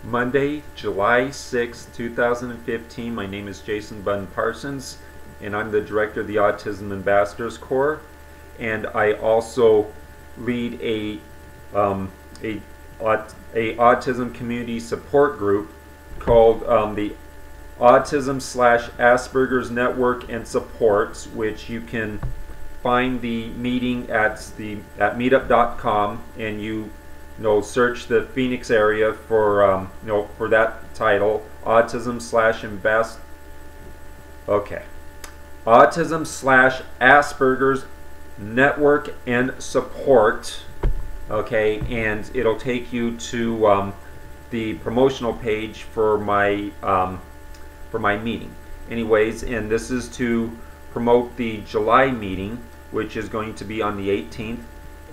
Monday, July 6, 2015. My name is Jason Bunn Parsons, and I'm the director of the Autism Ambassadors Corps. And I also lead a autism community support group called the Autism/Asperger's Network and Supports, which you can find the meeting at meetup.com, and you search the Phoenix area for for that title, Autism/Asperger's Network and Support. Okay, and it'll take you to the promotional page for my meeting. Anyways, and this is to promote the July meeting, which is going to be on the 18th,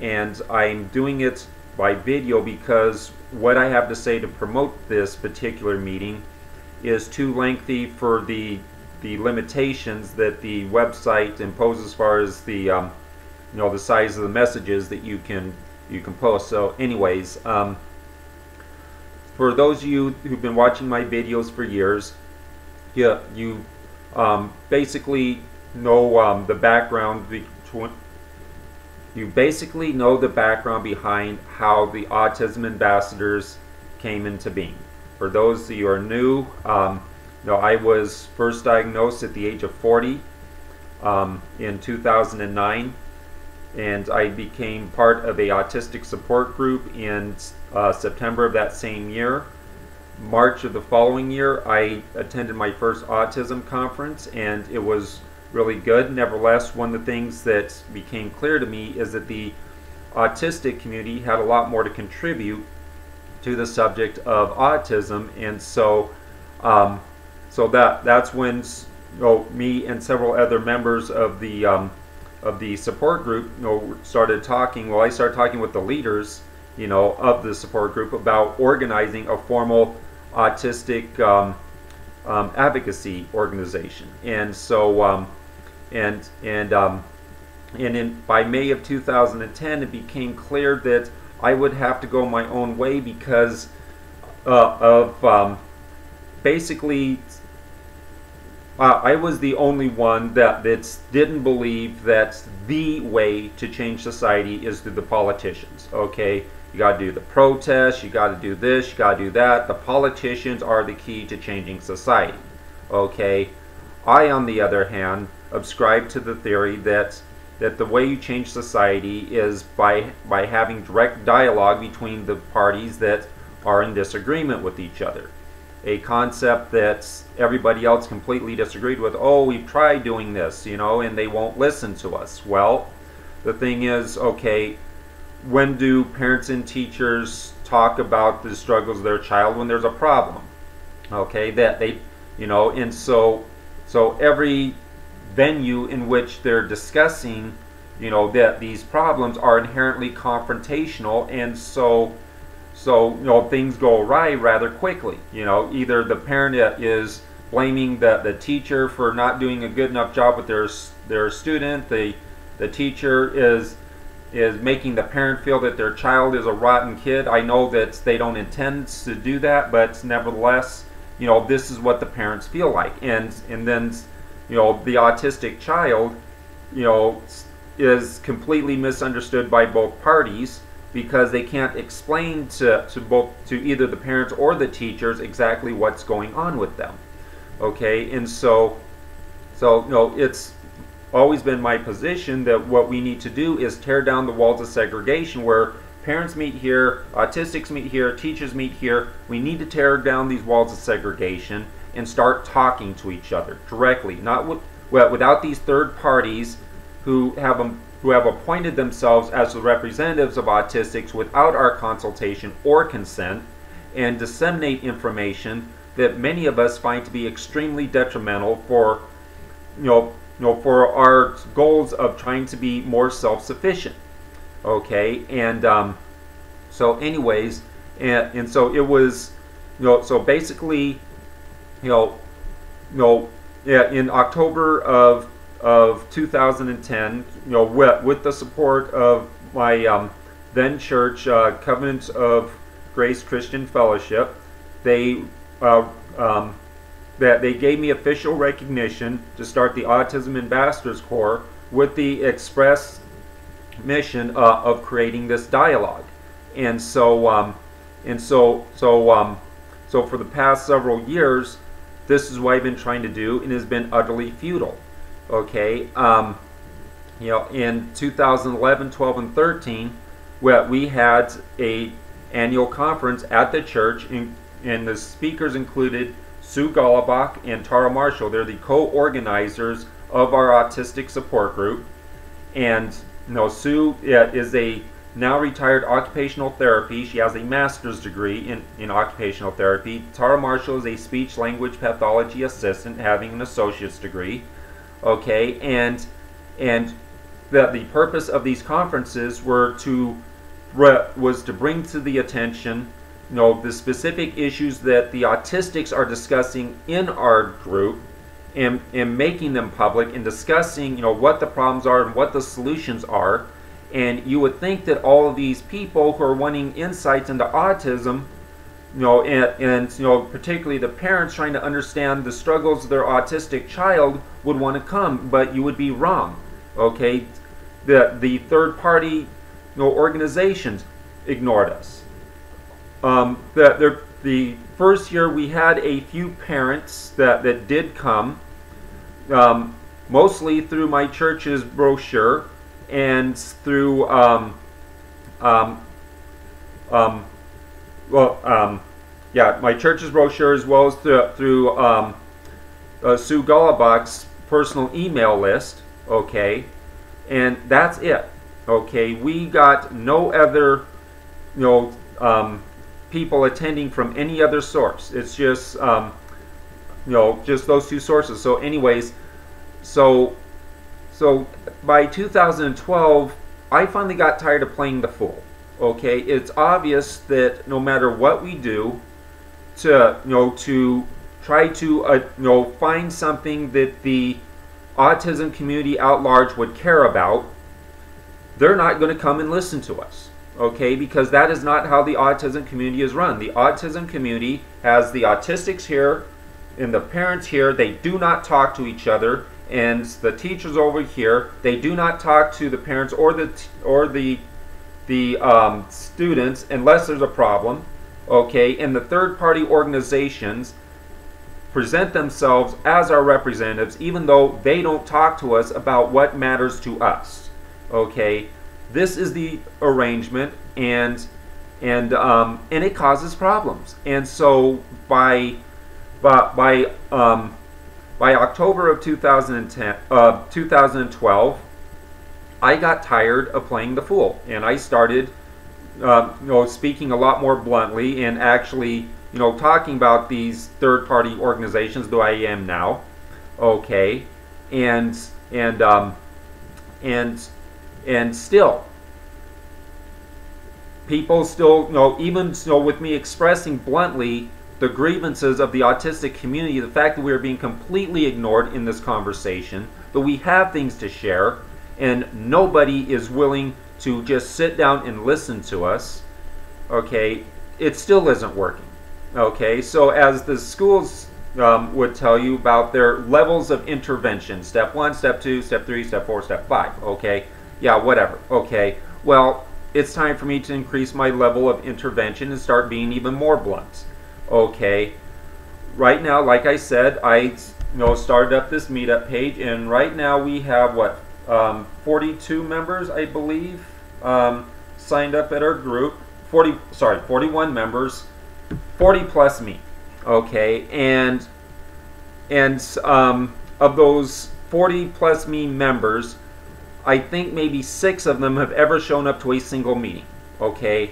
and I'm doing it by video because what I have to say to promote this particular meeting is too lengthy for the limitations that the website imposes as far as the the size of the messages that you can post. So anyways, for those of you who've been watching my videos for years, you basically know the background behind how the Autism Ambassadors came into being. For those of you who are new, I was first diagnosed at the age of 40 in 2009, and I became part of a autistic support group in September of that same year. March of the following year, I attended my first autism conference, and it was really good. Nevertheless, one of the things that became clear to me is that the autistic community had a lot more to contribute to the subject of autism, and so that's when me and several other members of the support group started talking. Well, I started talking with the leaders of the support group about organizing a formal autistic advocacy organization. And so by May of 2010, it became clear that I would have to go my own way because basically I was the only one that didn't believe that the way to change society is through the politicians. Okay, you got to do the protests, you got to do this, you got to do that. The politicians are the key to changing society. Okay, I, on the other hand, subscribe to the theory that the way you change society is by having direct dialogue between the parties that are in disagreement with each other. A concept that everybody else completely disagreed with. Oh, we've tried doing this, and they won't listen to us. Well, the thing is, okay, when do parents and teachers talk about the struggles of their child? When there's a problem. Okay, that they, and so every venue in which they're discussing, that these problems are inherently confrontational, and so things go awry rather quickly. Either the parent is blaming the teacher for not doing a good enough job with their student. The teacher is making the parent feel that their child is a rotten kid. I know that they don't intend to do that, but nevertheless, this is what the parents feel like, and then the autistic child is completely misunderstood by both parties, because they can't explain to either the parents or the teachers exactly what's going on with them. Okay, and so it's always been my position that what we need to do is tear down the walls of segregation, where parents meet here, autistics meet here, teachers meet here. We need to tear down these walls of segregation and start talking to each other directly, not without these third parties who have appointed themselves as the representatives of autistics without our consultation or consent, and disseminate information that many of us find to be extremely detrimental for for our goals of trying to be more self-sufficient. Okay, and so anyways, and so it was so basically in October of 2010, with the support of my then church, Covenant of Grace Christian Fellowship, they that they gave me official recognition to start the Autism Ambassadors Corps with the express mission of creating this dialogue. And so so for the past several years, this is what I've been trying to do, and it has been utterly futile. Okay, you know, in 2011, 12, and 13, we had a annual conference at the church, and the speakers included Sue Golubach and Tara Marshall. They're the co-organizers of our autistic support group. And you know, Sue is a now retired occupational therapy. She has a master's degree in occupational therapy. Tara Marshall is a speech language pathology assistant, having an associate's degree. Okay, and the purpose of these conferences was to bring to the attention, you know, the specific issues that the autistics are discussing in our group, and making them public and discussing, you know, what the problems are and what the solutions are. And you would think that all of these people who are wanting insights into autism, you know, and you know, particularly the parents trying to understand the struggles of their autistic child, would want to come, but you would be wrong. Okay, the third party, you know, organizations ignored us. The first year we had a few parents that did come, mostly through my church's brochure and through my church's brochure, as well as through Sue Golubach's personal email list. Okay, and that's it. Okay, we got no other, you know, people attending from any other source. It's just you know, just those two sources. So anyways, so by 2012, I finally got tired of playing the fool. Okay, it's obvious that no matter what we do to, you know, to try to you know, find something that the autism community at large would care about, they're not going to come and listen to us. Okay, because that is not how the autism community is run. The autism community has the autistics here and the parents here. They do not talk to each other, and the teachers over here, they do not talk to the parents or the students unless there's a problem. Okay, and the third-party organizations present themselves as our representatives, even though they don't talk to us about what matters to us. Okay, this is the arrangement, and it causes problems. And so by October of 2012, I got tired of playing the fool, and I started you know, speaking a lot more bluntly and actually, you know, talking about these third-party organizations, though I am now. Okay, and still, people still, you know, even, you know, with me expressing bluntly the grievances of the autistic community, the fact that we are being completely ignored in this conversation, that we have things to share, and nobody is willing to just sit down and listen to us. Okay, it still isn't working. Okay, so as the schools would tell you about their levels of intervention, step 1, step 2, step 3, step 4, step 5. Okay, yeah, whatever. Okay, well, it's time for me to increase my level of intervention and start being even more blunt. Okay, right now, like I said, I started up this meetup page, and right now we have what, 42 members, I believe, signed up at our group. 41 members, 40 plus me. Okay, and of those 40 plus me members, I think maybe 6 of them have ever shown up to a single meeting. Okay,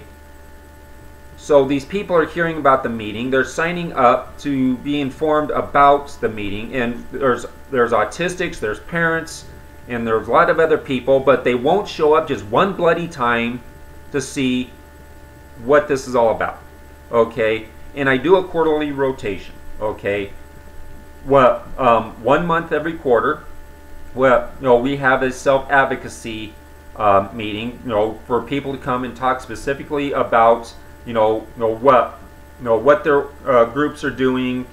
so these people are hearing about the meeting, they're signing up to be informed about the meeting, and there's autistics, there's parents, and there's a lot of other people, but they won't show up just one bloody time to see what this is all about. Okay, and I do a quarterly rotation. Okay, well, 1 month every quarter. Well, we have a self-advocacy meeting, for people to come and talk specifically about, what their groups are doing,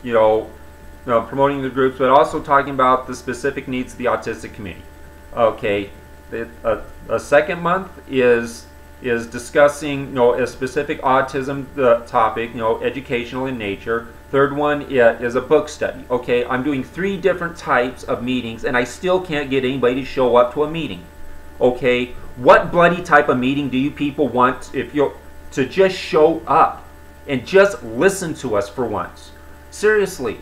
promoting the groups, but also talking about the specific needs of the autistic community. Okay, a second month is discussing a specific autism topic, educational in nature. Third one is a book study. Okay, I'm doing 3 different types of meetings, and I still can't get anybody to show up to a meeting. Okay, what bloody type of meeting do you people want if you to just show up and just listen to us for once? Seriously,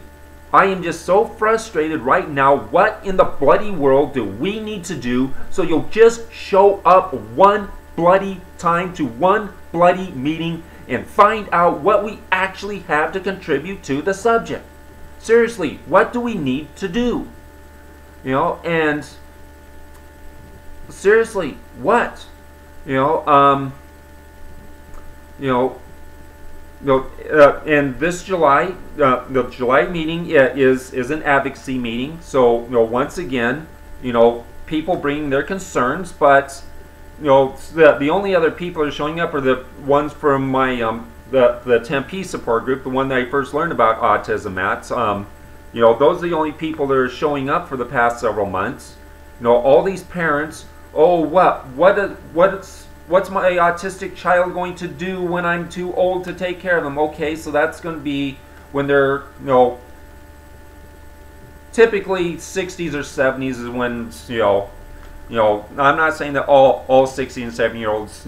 I am just so frustrated right now. What in the bloody world do we need to do so you'll just show up one bloody time to one bloody meeting and find out what we actually have to contribute to the subject? Seriously, what do we need to do? And seriously, what? And this July, the July meeting is an advocacy meeting. So once again, people bringing their concerns, but the only other people that are showing up are the ones from my the Tempe support group, the one that I first learned about autism at. Those are the only people that are showing up for the past several months. All these parents. Oh, what's my autistic child going to do when I'm too old to take care of them? Okay, so that's going to be when they're, typically 60s or 70s is when, I'm not saying that all 60 and 70-year-olds,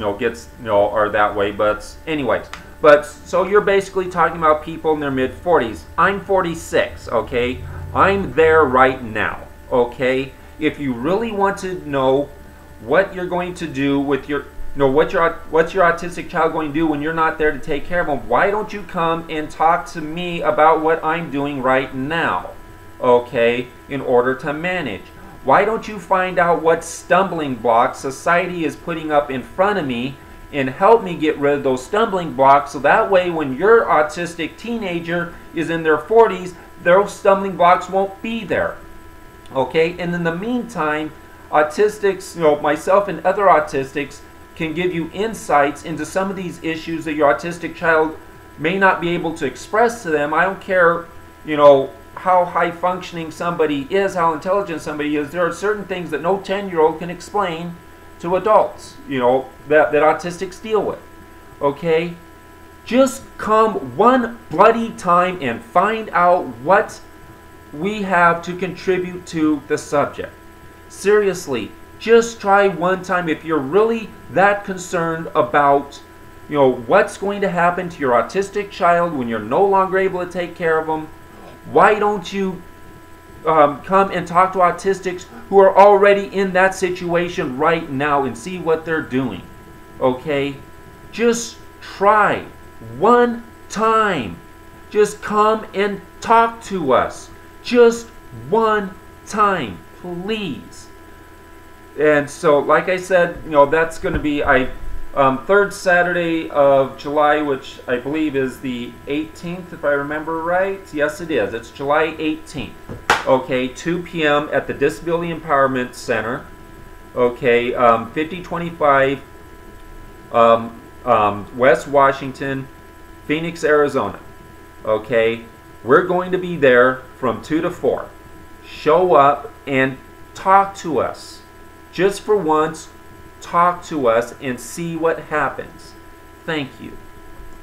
are that way, but anyways. But, so you're basically talking about people in their mid-40s. I'm 46, okay? I'm there right now, okay? If you really want to know what you're going to do with your what's your autistic child going to do when you're not there to take care of them, why don't you come and talk to me about what I'm doing right now, okay, in order to manage? Why don't you find out what stumbling blocks society is putting up in front of me and help me get rid of those stumbling blocks, so that way when your autistic teenager is in their 40s, those stumbling blocks won't be there, okay? And in the meantime, autistics, myself and other autistics can give you insights into some of these issues that your autistic child may not be able to express to them. I don't care, how high functioning somebody is, how intelligent somebody is. There are certain things that no 10-year-old can explain to adults, that autistics deal with. Okay? Just come one bloody time and find out what we have to contribute to the subject. Seriously, just try one time. If you're really that concerned about, what's going to happen to your autistic child when you're no longer able to take care of them, why don't you come and talk to autistics who are already in that situation right now and see what they're doing? Okay? Just try one time. Just come and talk to us. Just one time, please. And so, like I said, that's going to be third Saturday of July, which I believe is the 18th, if I remember right. Yes, it is. It's July 18th. Okay, 2 p.m. at the Disability Empowerment Center. Okay, 5025 West Washington, Phoenix, Arizona. Okay, we're going to be there from 2 to 4. Show up and talk to us. Just for once, talk to us and see what happens. Thank you.